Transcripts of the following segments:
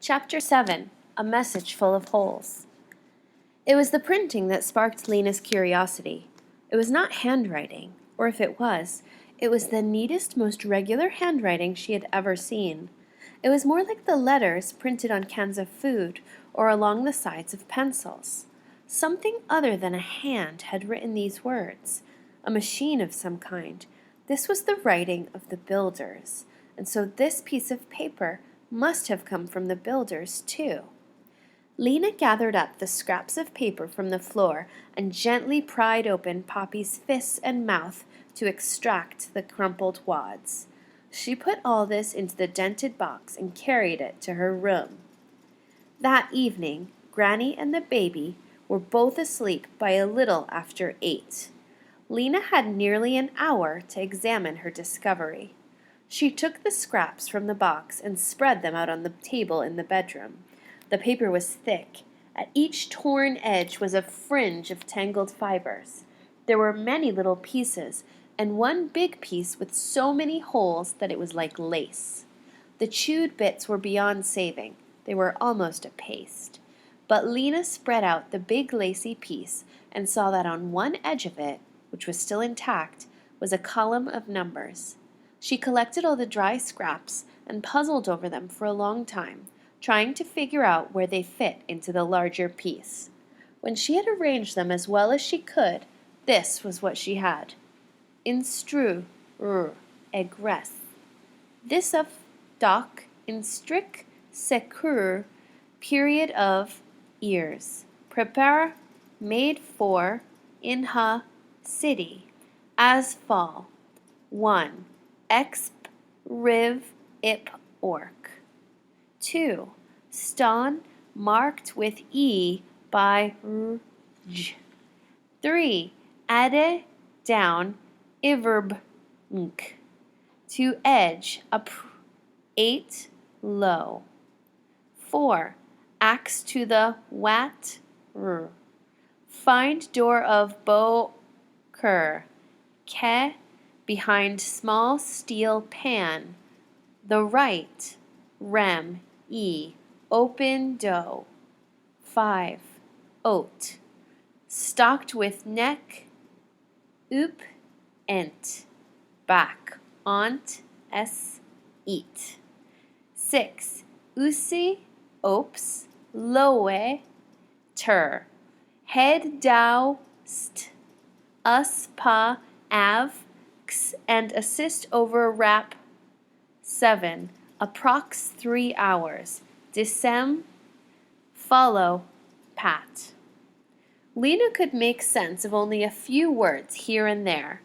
Chapter 7. A Message Full of Holes. It was the printing that sparked Lena's curiosity. It was not handwriting, or if it was the neatest, most regular handwriting she had ever seen. It was more like the letters printed on cans of food or along the sides of pencils. Something other than a hand had written these words, a machine of some kind. This was the writing of the builders, and so this piece of paper must have come from the builders, too. Lena gathered up the scraps of paper from the floor and gently pried open Poppy's fists and mouth to extract the crumpled wads. She put all this into the dented box and carried it to her room. That evening, Granny and the baby were both asleep by a little after 8. Lena had nearly an hour to examine her discovery. She took the scraps from the box and spread them out on the table in the bedroom. The paper was thick. At each torn edge was a fringe of tangled fibers. There were many little pieces, and one big piece with so many holes that it was like lace. The chewed bits were beyond saving. They were almost a paste. But Lena spread out the big lacy piece and saw that on one edge of it, which was still intact, was a column of numbers. She collected all the dry scraps and puzzled over them for a long time, trying to figure out where they fit into the larger piece. When she had arranged them as well as she could, this was what she had. Instru, egress. This of doc, instric, secur, period of ears. Prepare, made for, in ha, city, as fall. 1. Exp, riv, ip, orc. 2. Ston, marked with E by j. 3. Ade, down, iverb, nk. To edge, up, 8, low. 4. Axe to the wat, r. Find door of bow, cur. Ke, behind small steel pan. The right, rem, e, open dough. 5. Oat. Stocked with neck, oop, ent. Back, ont, s, eat. 6. Usi, ops, loe, ter. Head dow, st. Us, pa, av, x, and assist over rap. 7. Approx 3 hours. Decem, follow, pat. Lena could make sense of only a few words here and there.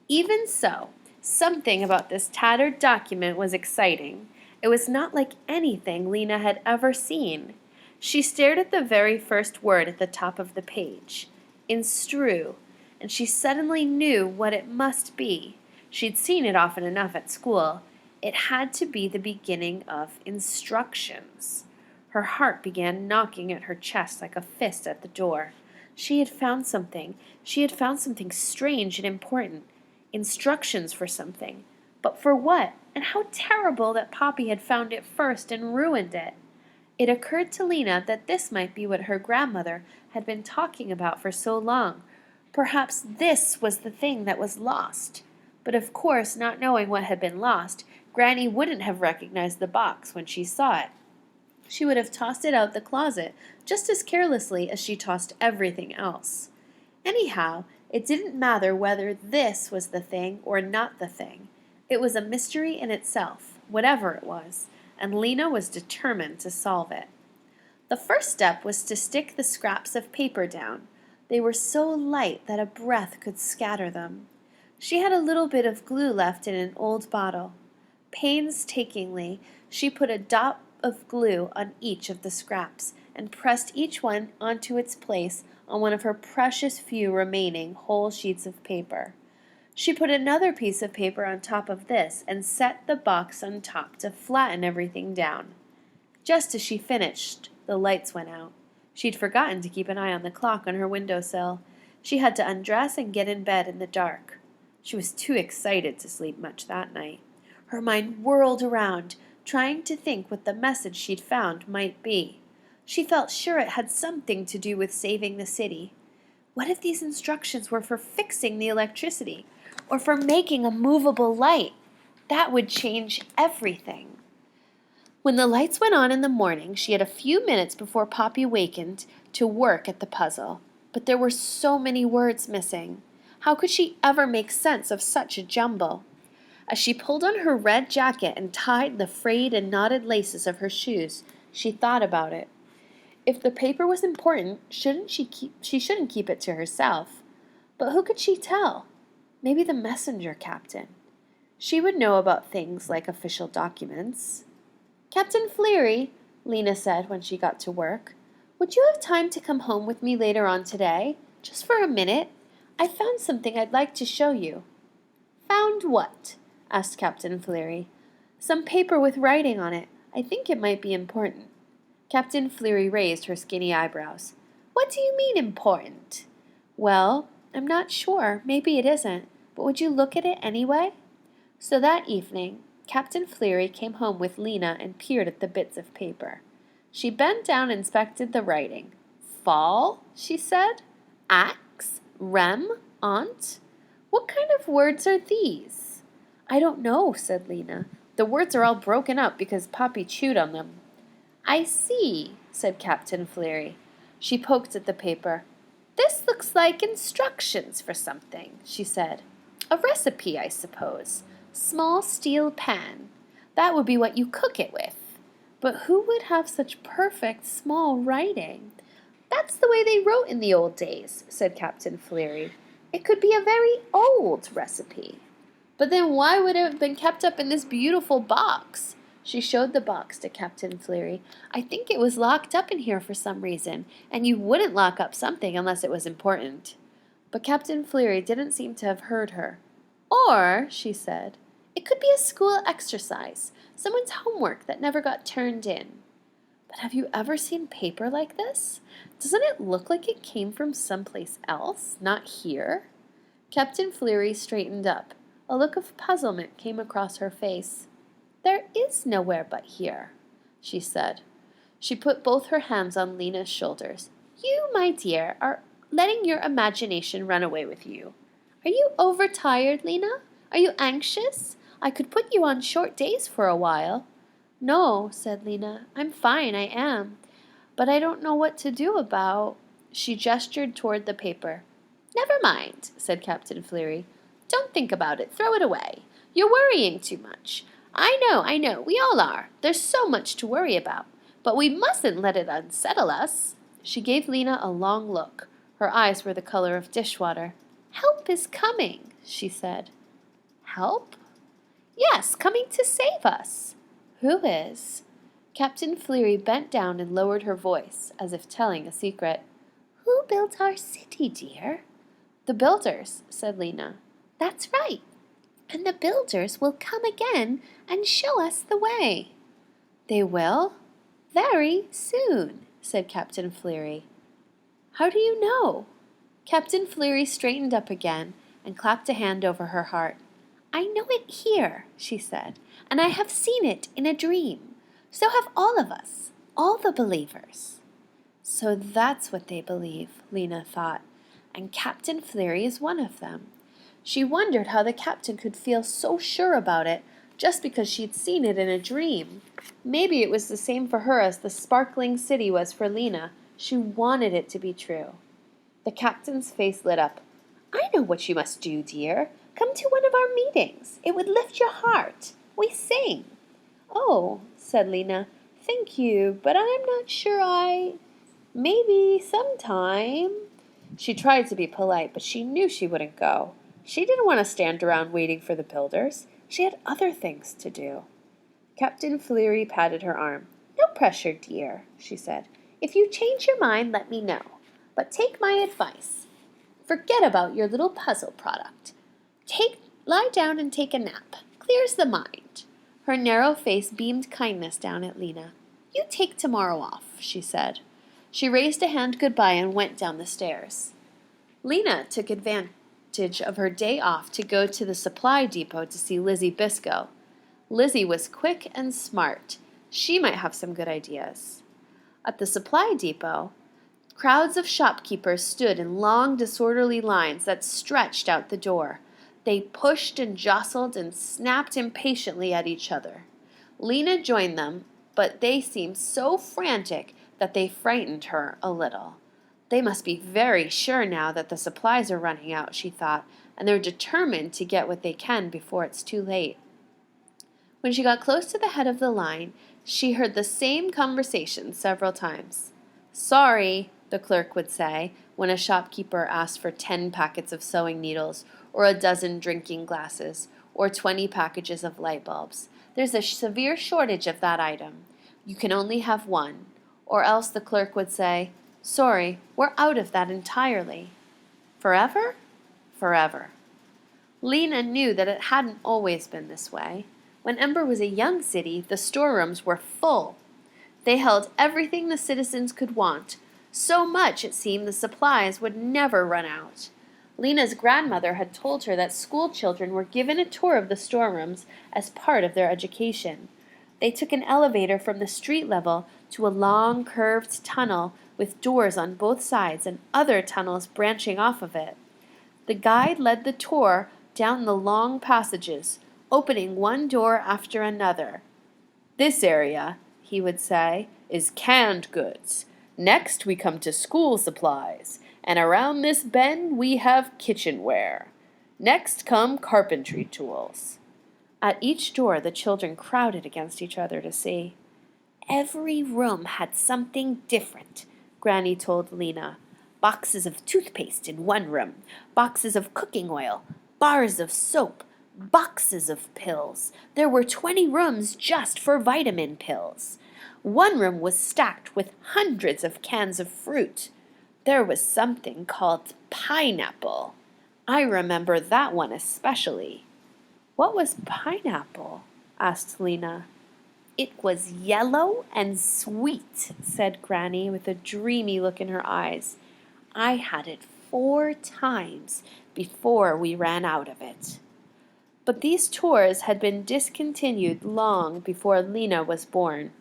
Even so, something about this tattered document was exciting. It was not like anything Lena had ever seen. She stared at the very first word at the top of the page, instru, and she suddenly knew what it must be. She'd seen it often enough at school. It had to be the beginning of instructions. Her heart began knocking at her chest like a fist at the door. She had found something. She had found something strange and important. Instructions for something. But for what? And how terrible that Poppy had found it first and ruined it. It occurred to Lena that this might be what her grandmother had been talking about for so long. Perhaps this was the thing that was lost. But of course, not knowing what had been lost, Granny wouldn't have recognized the box when she saw it. She would have tossed it out the closet just as carelessly as she tossed everything else. Anyhow, it didn't matter whether this was the thing or not the thing. It was a mystery in itself, whatever it was, and Lena was determined to solve it. The first step was to stick the scraps of paper down. They were so light that a breath could scatter them. She had a little bit of glue left in an old bottle. Painstakingly, she put a dot of glue on each of the scraps and pressed each one onto its place on one of her precious few remaining whole sheets of paper. She put another piece of paper on top of this and set the box on top to flatten everything down. Just as she finished, the lights went out. She'd forgotten to keep an eye on the clock on her windowsill. She had to undress and get in bed in the dark. She was too excited to sleep much that night. Her mind whirled around, trying to think what the message she'd found might be. She felt sure it had something to do with saving the city. What if these instructions were for fixing the electricity, or for making a movable light? That would change everything. When the lights went on in the morning, she had a few minutes before Poppy wakened to work at the puzzle. But there were so many words missing. How could she ever make sense of such a jumble? As she pulled on her red jacket and tied the frayed and knotted laces of her shoes, she thought about it. If the paper was important, she shouldn't keep it to herself. But who could she tell? Maybe the messenger captain. She would know about things like official documents. "Captain Fleery," Lena said when she got to work, "would you have time to come home with me later on today? Just for a minute? I found something I'd like to show you." "Found what?" asked Captain Fleery. "Some paper with writing on it. I think it might be important." Captain Fleery raised her skinny eyebrows. "What do you mean important?" "Well, I'm not sure. Maybe it isn't. But would you look at it anyway?" So that evening, Captain Fleery came home with Lena and peered at the bits of paper. She bent down and inspected the writing. "Fall," she said. "Axe, rem, aunt. What kind of words are these?" "I don't know," said Lena. "The words are all broken up because Poppy chewed on them." "I see," said Captain Fleery. She poked at the paper. "This looks like instructions for something," she said. "A recipe, I suppose. Small steel pan. That would be what you cook it with. But who would have such perfect small writing?" "That's the way they wrote in the old days," said Captain Fleery. "It could be a very old recipe." "But then why would it have been kept up in this beautiful box?" She showed the box to Captain Fleery. "I think it was locked up in here for some reason, and you wouldn't lock up something unless it was important." But Captain Fleery didn't seem to have heard her. "Or," she said, "it could be a school exercise, someone's homework that never got turned in." "But have you ever seen paper like this? Doesn't it look like it came from someplace else, not here?" Captain Fleery straightened up. A look of puzzlement came across her face. "There is nowhere but here," she said. She put both her hands on Lena's shoulders. "You, my dear, are letting your imagination run away with you. Are you overtired, Lena? Are you anxious? I could put you on short days for a while." "No," said Lena. "I'm fine, I am. But I don't know what to do about—" She gestured toward the paper. "Never mind," said Captain Fleery. "Don't think about it. Throw it away. You're worrying too much. I know. We all are. There's so much to worry about. But we mustn't let it unsettle us." She gave Lena a long look. Her eyes were the color of dishwater. "Help is coming," she said. "Help?" "Yes, coming to save us." "Who is?" Captain Fleery bent down and lowered her voice, as if telling a secret. "Who built our city, dear?" "The builders," said Lena. "That's right. And the builders will come again and show us the way." "They will?" "Very soon," said Captain Fleery. "How do you know?" Captain Fleery straightened up again and clapped a hand over her heart. "I know it here," she said, "and I have seen it in a dream. So have all of us, all the believers." So that's what they believe, Lena thought, and Captain Fleery is one of them. She wondered how the captain could feel so sure about it just because she'd seen it in a dream. Maybe it was the same for her as the sparkling city was for Lena. She wanted it to be true. The captain's face lit up. "I know what you must do, dear. Come to one of our meetings. It would lift your heart. We sing." "Oh," said Lena, "thank you, but I'm not sure Maybe sometime." She tried to be polite, but she knew she wouldn't go. She didn't want to stand around waiting for the builders. She had other things to do. Captain Fleery patted her arm. "No pressure, dear," she said. "If you change your mind, let me know. But take my advice. Forget about your little puzzle product. Lie down and take a nap. Clears the mind." Her narrow face beamed kindness down at Lena. "You take tomorrow off," she said. She raised a hand goodbye and went down the stairs. Lena took advantage of her day off to go to the supply depot to see Lizzy Biscoe. Lizzy was quick and smart. She might have some good ideas. At the supply depot, crowds of shopkeepers stood in long, disorderly lines that stretched out the door. They pushed and jostled and snapped impatiently at each other. Lena joined them, but they seemed so frantic that they frightened her a little. They must be very sure now that the supplies are running out, she thought, and they're determined to get what they can before it's too late. When she got close to the head of the line, she heard the same conversation several times. "Sorry," the clerk would say, when a shopkeeper asked for 10 packets of sewing needles, or a dozen drinking glasses, or 20 packages of light bulbs. "There's a severe shortage of that item. You can only have one." Or else the clerk would say, "Sorry, we're out of that entirely." Forever? Forever. Lena knew that it hadn't always been this way. When Ember was a young city, the storerooms were full. They held everything the citizens could want. So much, it seemed, the supplies would never run out. Lena's grandmother had told her that school children were given a tour of the storerooms as part of their education. They took an elevator from the street level to a long, curved tunnel with doors on both sides and other tunnels branching off of it. The guide led the tour down the long passages, opening one door after another. "This area," he would say, "is canned goods. Next we come to school supplies, and around this bend we have kitchenware. Next come carpentry tools." At each door the children crowded against each other to see. "Every room had something different," Granny told Lena. "Boxes of toothpaste in one room, boxes of cooking oil, bars of soap, boxes of pills. There were 20 rooms just for vitamin pills. One room was stacked with hundreds of cans of fruit. There was something called pineapple. I remember that one especially." "What was pineapple?" asked Lena. "It was yellow and sweet," said Granny with a dreamy look in her eyes. "I had it 4 times before we ran out of it." But these tours had been discontinued long before Lena was born.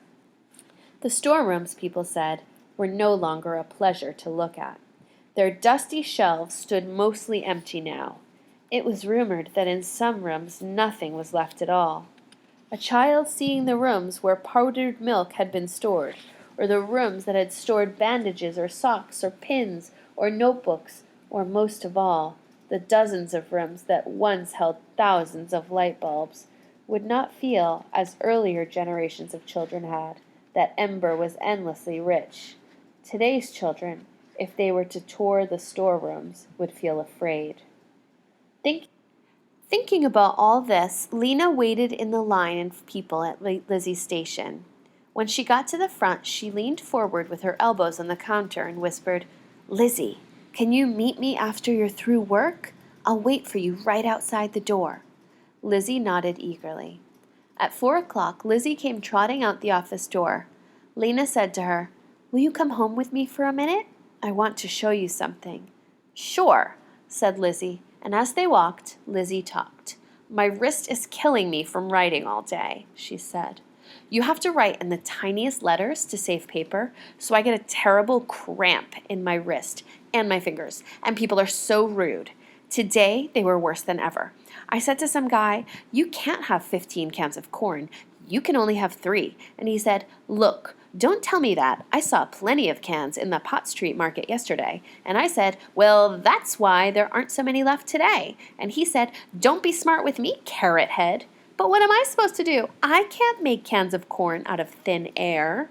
The storerooms, people said, were no longer a pleasure to look at. Their dusty shelves stood mostly empty now. It was rumored that in some rooms nothing was left at all. A child seeing the rooms where powdered milk had been stored, or the rooms that had stored bandages or socks or pins or notebooks, or most of all, the dozens of rooms that once held thousands of light bulbs, would not feel, as earlier generations of children had, that Ember was endlessly rich. Today's children, if they were to tour the storerooms, would feel afraid. Thinking about all this, Lena waited in the line of people at Lizzy's station. When she got to the front, she leaned forward with her elbows on the counter and whispered, "Lizzy, can you meet me after you're through work? I'll wait for you right outside the door." Lizzy nodded eagerly. At 4 o'clock, Lizzy came trotting out the office door. Lena said to her, "Will you come home with me for a minute? I want to show you something." "Sure," said Lizzy, and as they walked, Lizzy talked. "My wrist is killing me from writing all day," she said. "You have to write in the tiniest letters to save paper, so I get a terrible cramp in my wrist and my fingers, and people are so rude. Today, they were worse than ever. I said to some guy, 'You can't have 15 cans of corn. You can only have 3. And he said, 'Look, don't tell me that. I saw plenty of cans in the Pot Street market yesterday.' And I said, 'Well, that's why there aren't so many left today.' And he said, 'Don't be smart with me, carrot head.' But what am I supposed to do? I can't make cans of corn out of thin air."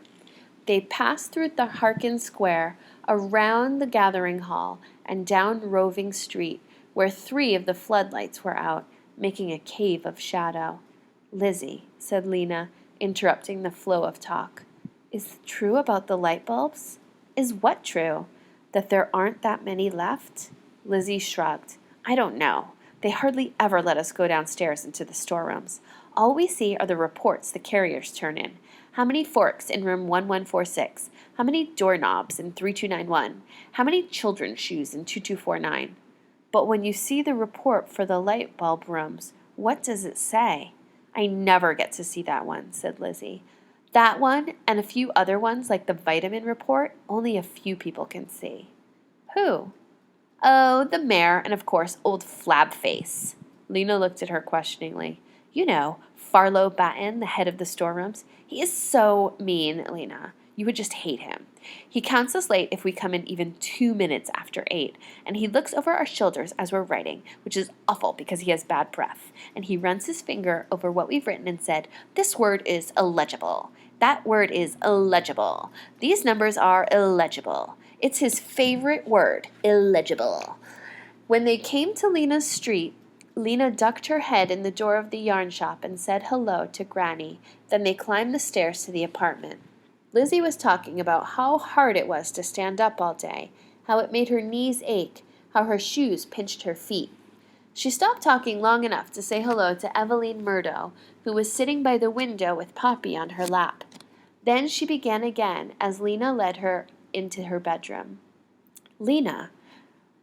They passed through the Harkin Square, around the gathering hall, and down Roving Street, where 3 of the floodlights were out, making a cave of shadow. "Lizzy," said Lena, interrupting the flow of talk, "is it true about the light bulbs?" "Is what true? That there aren't that many left?" Lizzy shrugged. "I don't know. They hardly ever let us go downstairs into the storerooms. All we see are the reports the carriers turn in. How many forks in room 1146? How many doorknobs in 3291? How many children's shoes in 2249? But when you see the report for the light bulb rooms, what does it say?" I never get to see that one, said Lizzy. That one and a few other ones like the vitamin report, only a few people can see. Who? Oh, the mayor and, of course, old Flabface. Lena looked at her questioningly. You know, Farlow Batten, the head of the storerooms. He is so mean, Lena. You would just hate him. He counts us late if we come in even 2 minutes after 8, and he looks over our shoulders as we're writing, which is awful because he has bad breath, and he runs his finger over what we've written and said, this word is illegible. That word is illegible. These numbers are illegible. It's his favorite word, illegible. When they came to Lena's street, Lena ducked her head in the door of the yarn shop and said hello to Granny. Then they climbed the stairs to the apartment. Lizzy was talking about how hard it was to stand up all day, how it made her knees ache, how her shoes pinched her feet. She stopped talking long enough to say hello to Eveline Murdo, who was sitting by the window with Poppy on her lap. Then she began again as Lena led her into her bedroom. Lena,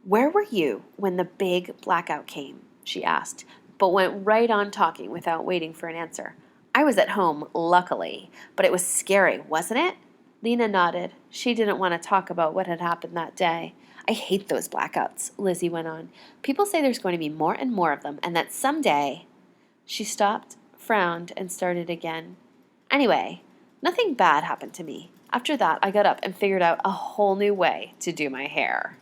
where were you when the big blackout came? She asked, but went right on talking without waiting for an answer. I was at home, luckily, but it was scary, wasn't it? Lena nodded. She didn't want to talk about what had happened that day. I hate those blackouts, Lizzy went on. People say there's going to be more and more of them, and that someday... She stopped, frowned, and started again. Anyway, nothing bad happened to me. After that, I got up and figured out a whole new way to do my hair.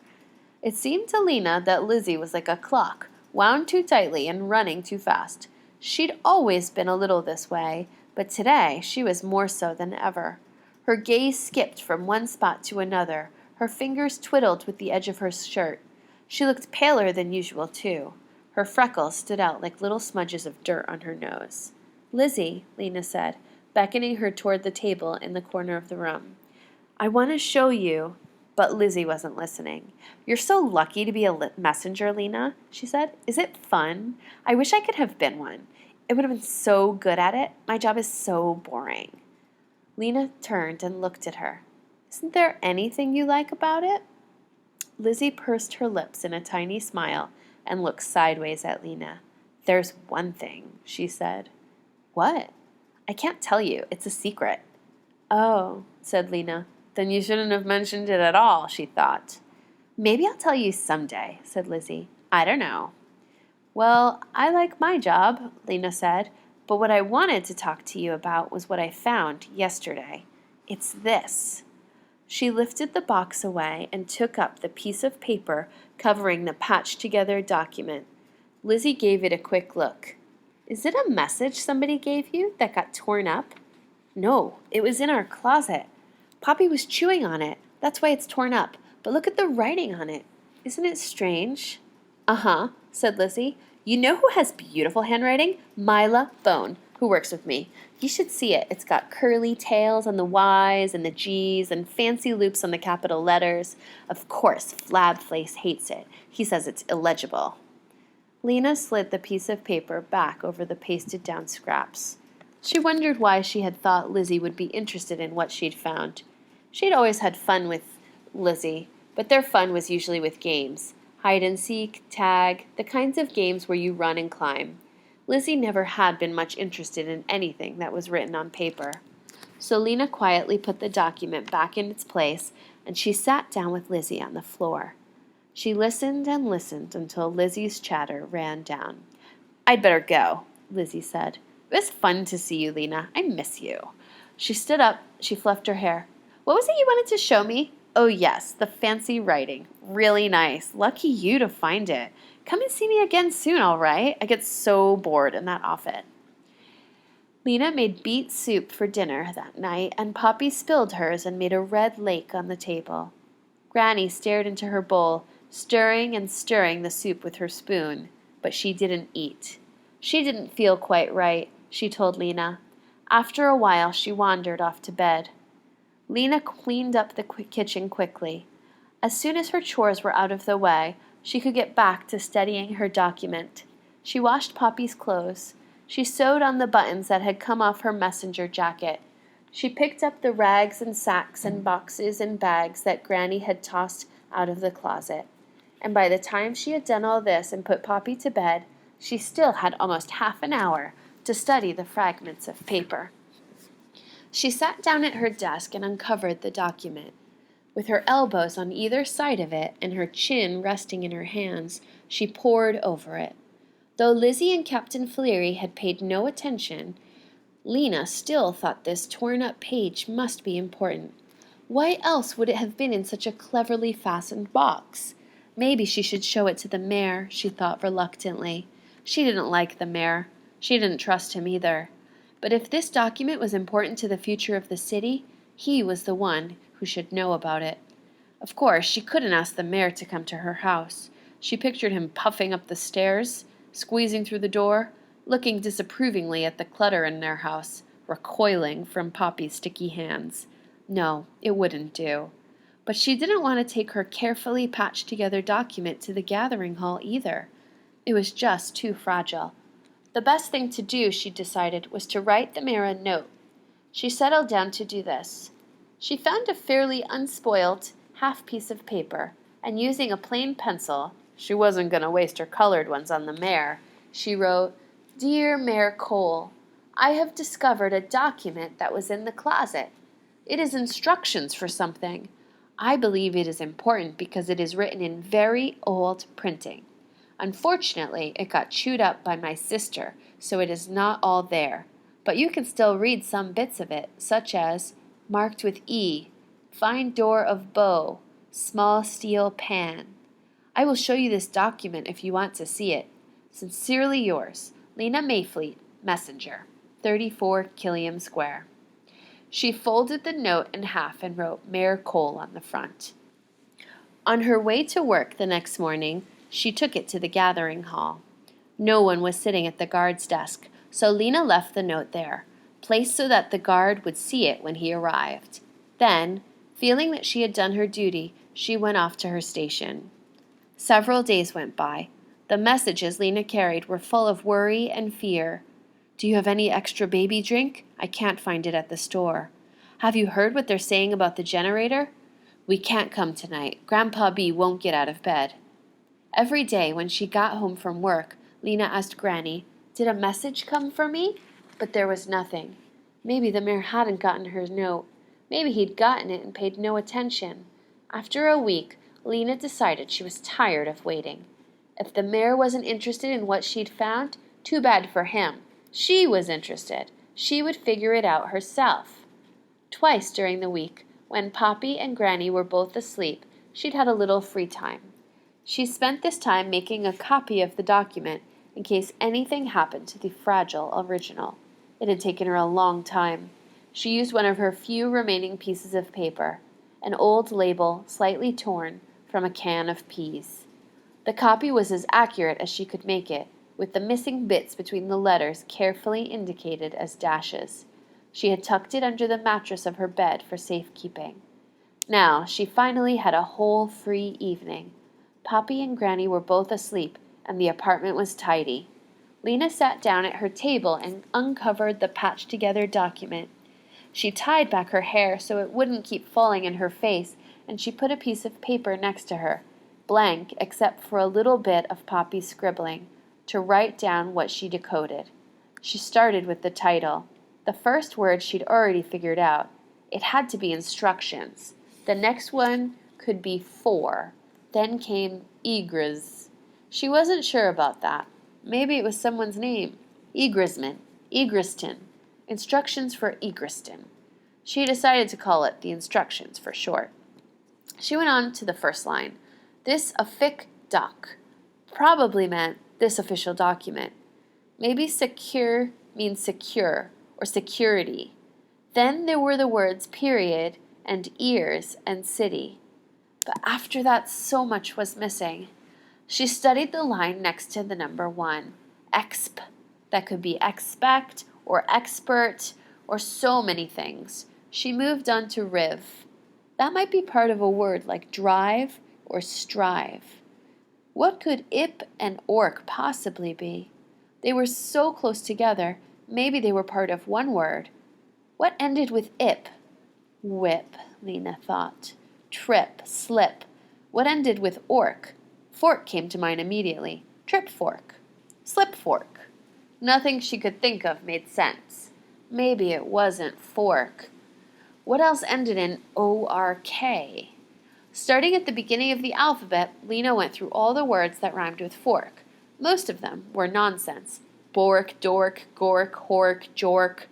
It seemed to Lena that Lizzy was like a clock, wound too tightly and running too fast. She'd always been a little this way, but today she was more so than ever. Her gaze skipped from one spot to another. Her fingers twiddled with the edge of her shirt. She looked paler than usual, too. Her freckles stood out like little smudges of dirt on her nose. Lizzy, Lena said, beckoning her toward the table in the corner of the room. I want to show you... But Lizzy wasn't listening. You're so lucky to be a messenger, Lena, she said. Is it fun? I wish I could have been one. It would have been so good at it. My job is so boring. Lena turned and looked at her. Isn't there anything you like about it? Lizzy pursed her lips in a tiny smile and looked sideways at Lena. There's one thing, she said. What? I can't tell you. It's a secret. Oh, said Lena. Then you shouldn't have mentioned it at all, she thought. Maybe I'll tell you someday, said Lizzy. I don't know. Well, I like my job, Lena said, but what I wanted to talk to you about was what I found yesterday. It's this. She lifted the box away and took up the piece of paper covering the patched-together document. Lizzy gave it a quick look. Is it a message somebody gave you that got torn up? No, it was in our closet. Poppy was chewing on it. That's why it's torn up. But look at the writing on it. Isn't it strange? Uh-huh, said Lizzy. You know who has beautiful handwriting? Mila Bone, who works with me. You should see it. It's got curly tails on the Y's and the G's and fancy loops on the capital letters. Of course, Flabface hates it. He says it's illegible. Lena slid the piece of paper back over the pasted-down scraps. She wondered why she had thought Lizzy would be interested in what she'd found. She'd always had fun with Lizzy, but their fun was usually with games. Hide and seek, tag, the kinds of games where you run and climb. Lizzy never had been much interested in anything that was written on paper. So Lena quietly put the document back in its place, and she sat down with Lizzy on the floor. She listened and listened until Lizzy's chatter ran down. I'd better go, Lizzy said. It was fun to see you, Lena. I miss you. She stood up. She fluffed her hair. What was it you wanted to show me? Oh, yes, the fancy writing. Really nice. Lucky you to find it. Come and see me again soon, all right? I get so bored in that office. Lena made beet soup for dinner that night, and Poppy spilled hers and made a red lake on the table. Granny stared into her bowl, stirring and stirring the soup with her spoon, but she didn't eat. She didn't feel quite right, she told Lena. After a while, she wandered off to bed. Lena cleaned up the kitchen quickly. As soon as her chores were out of the way, she could get back to studying her document. She washed Poppy's clothes. She sewed on the buttons that had come off her messenger jacket. She picked up the rags and sacks and boxes and bags that Granny had tossed out of the closet. And by the time she had done all this and put Poppy to bed, she still had almost half an hour to study the fragments of paper. She sat down at her desk and uncovered the document. With her elbows on either side of it and her chin resting in her hands, she pored over it. Though Lizzy and Captain Fleery had paid no attention, Lena still thought this torn-up page must be important. Why else would it have been in such a cleverly fastened box? Maybe she should show it to the mayor, she thought reluctantly. She didn't like the mayor. She didn't trust him either. But if this document was important to the future of the city, he was the one who should know about it. Of course, she couldn't ask the mayor to come to her house. She pictured him puffing up the stairs, squeezing through the door, looking disapprovingly at the clutter in their house, recoiling from Poppy's sticky hands. No, it wouldn't do. But she didn't want to take her carefully patched-together document to the gathering hall either. It was just too fragile. The best thing to do, she decided, was to write the mayor a note. She settled down to do this. She found a fairly unspoiled half piece of paper, and using a plain pencil, she wasn't going to waste her colored ones on the mayor, she wrote, "Dear Mayor Cole, I have discovered a document that was in the closet. It is instructions for something. I believe it is important because it is written in very old printing. Unfortunately, it got chewed up by my sister, so it is not all there. But you can still read some bits of it, such as, marked with E, fine door of bow, small steel pan. I will show you this document if you want to see it. Sincerely yours, Lena Mayfleet, Messenger, 34 Killiam Square." She folded the note in half and wrote Mayor Cole on the front. On her way to work the next morning, she took it to the gathering hall. No one was sitting at the guard's desk, so Lena left the note there, placed so that the guard would see it when he arrived. Then, feeling that she had done her duty, she went off to her station. Several days went by. The messages Lena carried were full of worry and fear. "Do you have any extra baby drink? I can't find it at the store. Have you heard what they're saying about the generator? We can't come tonight. Grandpa B won't get out of bed." Every day when she got home from work, Lena asked Granny, "Did a message come for me?" But there was nothing. Maybe the mayor hadn't gotten her note. Maybe he'd gotten it and paid no attention. After a week, Lena decided she was tired of waiting. If the mayor wasn't interested in what she'd found, too bad for him. She was interested. She would figure it out herself. Twice during the week, when Poppy and Granny were both asleep, she'd had a little free time. She spent this time making a copy of the document in case anything happened to the fragile original. It had taken her a long time. She used one of her few remaining pieces of paper, an old label slightly torn from a can of peas. The copy was as accurate as she could make it, with the missing bits between the letters carefully indicated as dashes. She had tucked it under the mattress of her bed for safekeeping. Now she finally had a whole free evening. Poppy and Granny were both asleep, and the apartment was tidy. Lena sat down at her table and uncovered the patched-together document. She tied back her hair so it wouldn't keep falling in her face, and she put a piece of paper next to her, blank except for a little bit of Poppy's scribbling, to write down what she decoded. She started with the title. The first word she'd already figured out. It had to be instructions. The next one could be for. Then came Egris. She wasn't sure about that. Maybe it was someone's name. Egrisman. Egriston. Instructions for Egriston. She decided to call it the instructions for short. She went on to the first line. This offic doc. Probably meant this official document. Maybe secure means secure or security. Then there were the words period and ears and city. But after that, so much was missing. She studied the line next to the number 1. Exp. That could be expect or expert or so many things. She moved on to riv. That might be part of a word like drive or strive. What could ip and orc possibly be? They were so close together, maybe they were part of one word. What ended with ip? Whip, Lena thought. Trip, slip. What ended with orc? Fork came to mind immediately. Trip fork. Slip fork. Nothing she could think of made sense. Maybe it wasn't fork. What else ended in O-R-K? Starting at the beginning of the alphabet, Lena went through all the words that rhymed with fork. Most of them were nonsense. Bork, dork, gork, hork, jork.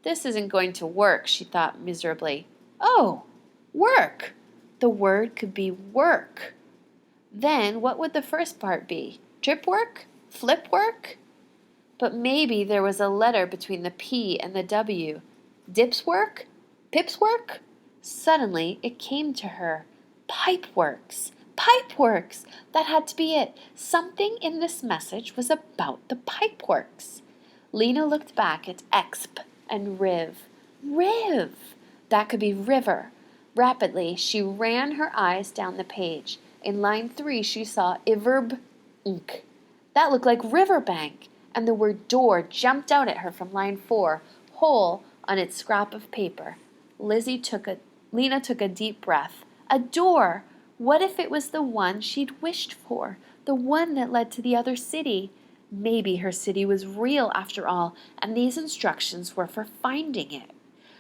This isn't going to work, she thought miserably. Oh, work! The word could be work. Then what would the first part be? Trip work? Flip work? But maybe there was a letter between the P and the W. Dips work? Pips work? Suddenly it came to her. Pipeworks! Pipeworks! That had to be it. Something in this message was about the pipeworks. Lena looked back at exp and riv. Riv! That could be river. Rapidly, she ran her eyes down the page. In line 3, she saw iverb ink. That looked like riverbank, and the word door jumped out at her from line 4, whole on its scrap of paper. Lena took a deep breath. A door! What if it was the one she'd wished for, the one that led to the other city? Maybe her city was real after all, and these instructions were for finding it.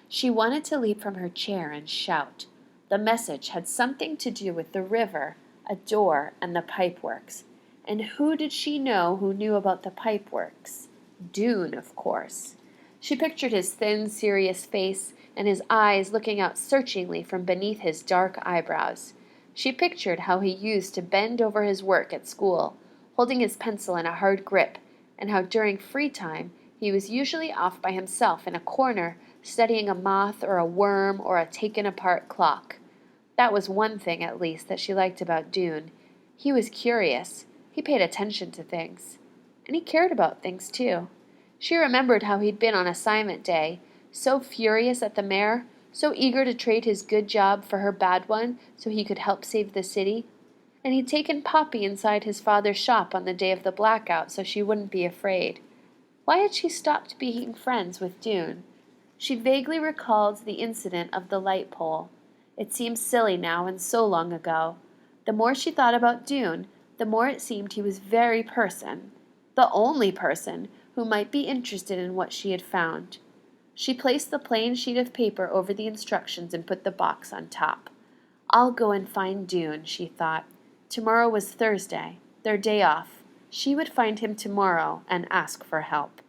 She wanted to leap from her chair and shout. The message had something to do with the river, a door, and the pipeworks. And who did she know who knew about the pipeworks? Dune, of course. She pictured his thin, serious face and his eyes looking out searchingly from beneath his dark eyebrows. She pictured how he used to bend over his work at school, holding his pencil in a hard grip, and how during free time he was usually off by himself in a corner studying a moth or a worm or a taken-apart clock. That was one thing, at least, that she liked about Dune. He was curious. He paid attention to things. And he cared about things, too. She remembered how he'd been on assignment day, so furious at the mayor, so eager to trade his good job for her bad one so he could help save the city. And he'd taken Poppy inside his father's shop on the day of the blackout so she wouldn't be afraid. Why had she stopped being friends with Dune? She vaguely recalled the incident of the light pole. It seemed silly now and so long ago. The more she thought about Dune, the more it seemed he was very person, the only person, who might be interested in what she had found. She placed the plain sheet of paper over the instructions and put the box on top. I'll go and find Dune, she thought. Tomorrow was Thursday, their day off. She would find him tomorrow and ask for help.